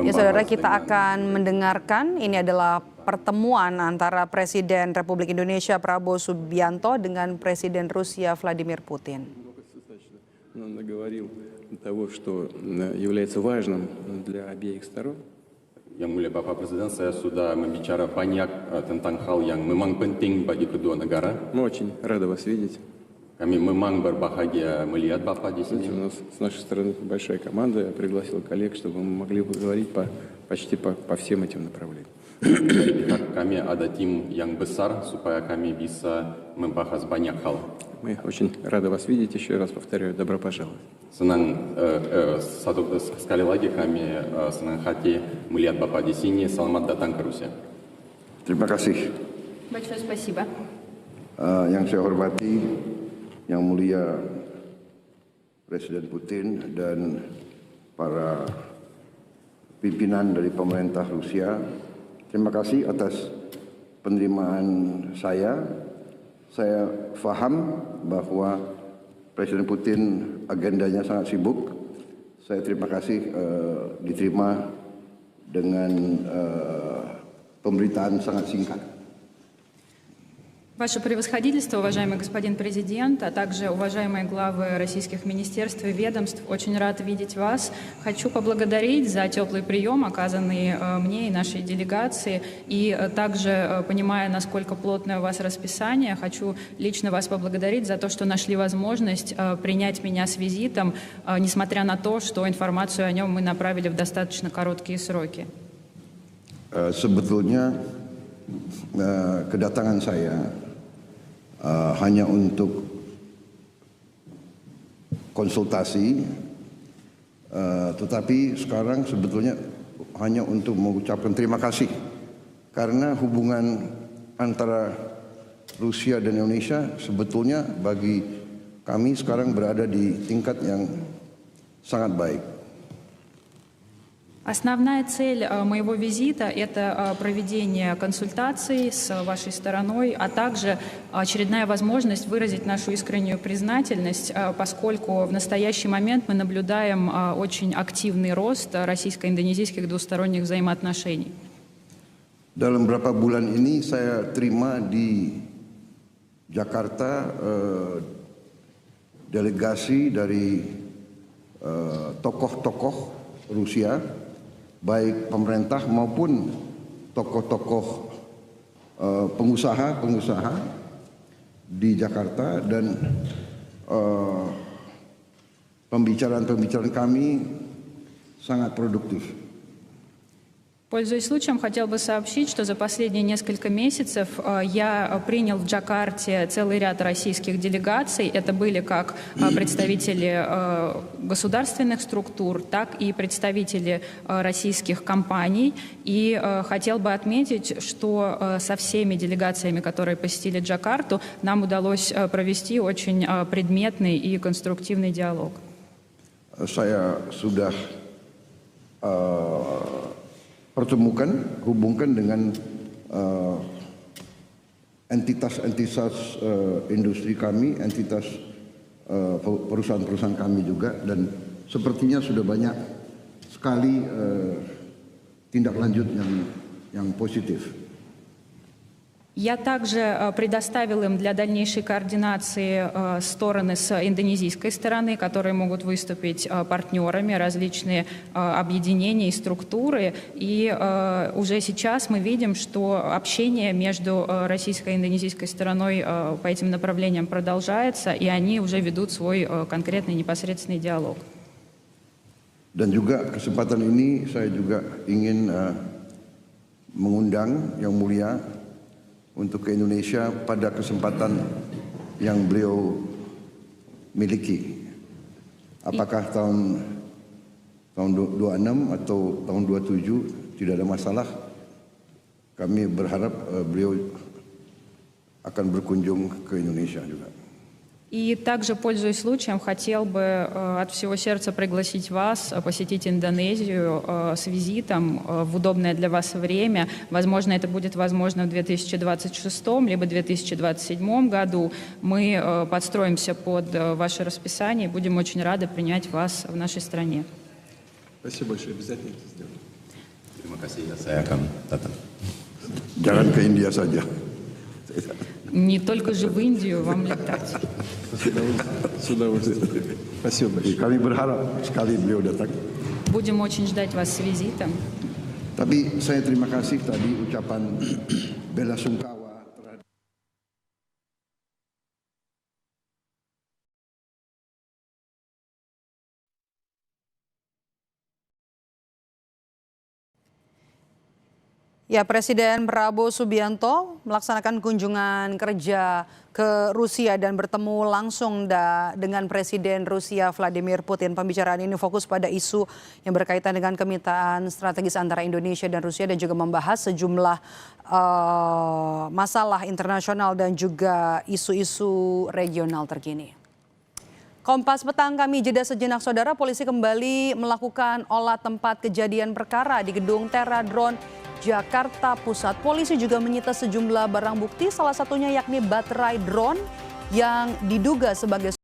Ya saudara, kita akan mendengarkan ini adalah pertemuan antara Presiden Republik Indonesia Prabowo Subianto dengan Presiden Rusia Vladimir Putin. Yang mulia Bapak Presiden, saya sudah membicara banyak tentang hal yang memang penting bagi kedua negara. Kami memang berbahagia melihat Bapak di sini. У нас с нашей стороны большая команда. Я пригласил коллег, чтобы мы могли поговорить почти по всем этим направлениям. Dari pihak kami ada tim yang besar supaya kami bisa membahas banyak hal. Мы очень рады вас видеть. Еще раз повторяю, добро пожаловать. Senang sekali lagi kami senang hati melihat Bapak di sini. Selamat datang ke Rusia. Terima kasih. Большое спасибо. Yang saya hormati, Yang Mulia Presiden Putin dan para pimpinan dari pemerintah Rusia, terima kasih atas penerimaan saya. Saya paham bahwa Presiden Putin agendanya sangat sibuk. Saya terima kasih diterima dengan pemberitaan sangat singkat. Ваше превосходительство, уважаемый господин президент, а также уважаемые главы российских министерств и ведомств, очень рад видеть вас. Хочу поблагодарить за теплый прием, оказанный мне и нашей делегации, и также, понимая, насколько плотное у вас расписание, хочу лично вас поблагодарить за то, что нашли возможность принять меня с визитом, несмотря на то, что информацию о нем мы направили в достаточно короткие сроки. Sebetulnya kedatangan saya hanya untuk konsultasi, tetapi sekarang sebetulnya hanya untuk mengucapkan terima kasih karena hubungan antara Rusia dan Indonesia sebetulnya bagi kami sekarang berada di tingkat yang sangat baik. Основная цель моего визита – это проведение консультаций с вашей стороной, а также очередная возможность выразить нашу искреннюю признательность, поскольку в настоящий момент мы наблюдаем очень активный рост российско-индонезийских двусторонних взаимоотношений. Dalam beberapa bulan ini saya terima di Jakarta delegasi dari tokoh-tokoh Rusia, baik pemerintah maupun tokoh-tokoh pengusaha di Jakarta, dan pembicaraan kami sangat produktif. Пользуясь случаем, хотел бы сообщить, что за последние несколько месяцев я принял в Джакарте целый ряд российских делегаций. Это были как представители государственных структур, так и представители российских компаний. И хотел бы отметить, что со всеми делегациями, которые посетили Джакарту, нам удалось провести очень предметный и конструктивный диалог. Saya sudah hubungkan dengan entitas-entitas industri kami, entitas perusahaan-perusahaan kami juga, dan sepertinya sudah banyak sekali tindak lanjut yang positif. Я также предоставил им для дальнейшей координации стороны с индонезийской стороны, которые могут выступить партнерами, различные объединения и структуры. И уже сейчас мы видим, что общение между российской и индонезийской стороной по этим направлениям продолжается, и они уже ведут свой конкретный непосредственный диалог. Dan juga kesempatan ini saya juga ingin mengundang Yang Mulia untuk ke Indonesia pada kesempatan yang beliau miliki. Apakah tahun 26 atau tahun 27 tidak ada masalah. Kami berharap beliau akan berkunjung ke Indonesia juga. И также, пользуясь случаем, хотел бы от всего сердца пригласить вас посетить Индонезию с визитом в удобное для вас время. Возможно, это будет возможно в 2026 либо 2027 году. Мы подстроимся под ваше расписание и будем очень рады принять вас в нашей стране. Спасибо большое, обязательно это сделаем. Terima kasih, saya akan datang. Jangan ke India saja. Не только же в Индию вам летать. С удовольствием. Спасибо большое. Kami berharap sekali beliau datang. Будем очень ждать вас с визитом. Tapi saya terima kasih tadi ucapan bela sungkawa. Ya, Presiden Prabowo Subianto melaksanakan kunjungan kerja ke Rusia dan bertemu langsung dengan Presiden Rusia Vladimir Putin. Pembicaraan ini fokus pada isu yang berkaitan dengan kemitraan strategis antara Indonesia dan Rusia dan juga membahas sejumlah masalah internasional dan juga isu-isu regional terkini. Kompas Petang, kami jeda sejenak saudara. Polisi kembali melakukan olah tempat kejadian perkara di gedung Teradron Jakarta Pusat. Polisi juga menyita sejumlah barang bukti, salah satunya yakni baterai drone yang diduga sebagai